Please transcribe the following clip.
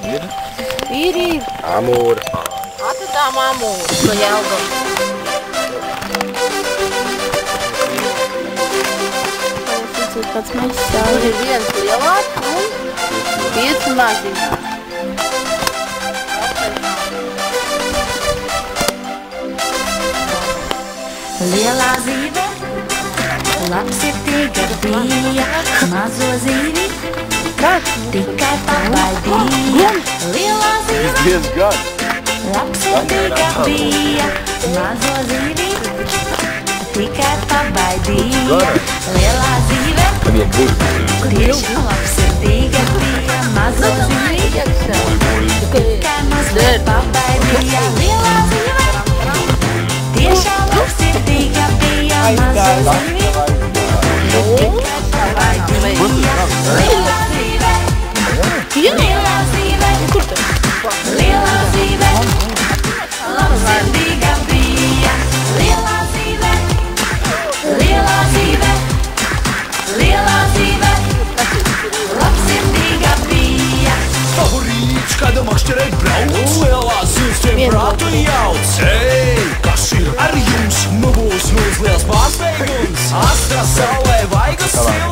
Ir. Amūra. Atradām amūru no Jelgavas. Kāds mēs Tur ir viens lielāks un 5 maziņāk. Lielā zīve, labsirdīga bija, mazo zīvi tikai pabaidīja. Lielā zīve, labsirdīga bija, mazo zīvi tikai pabaidīja. Lielā zīve, tieši labsirdīga bija, mazo zīvi tikai mazliet pabaidīja. Lielā zīve, tiešām labsirdīga bija, mazo zīvi tikai pabaidīja. Lielā zīve, lielā zīve, lielā zīve, labsirdīga bija. Lielā zīve, lielā zīve, lielā zīve, labsirdīga bija. Favorīts, kad makšķerēt brauc, lielā zīves tiem prātu jauc. Ei, kas ir ar jums? Nu būs liels pārsteigums. Astra saulē vaigas silts.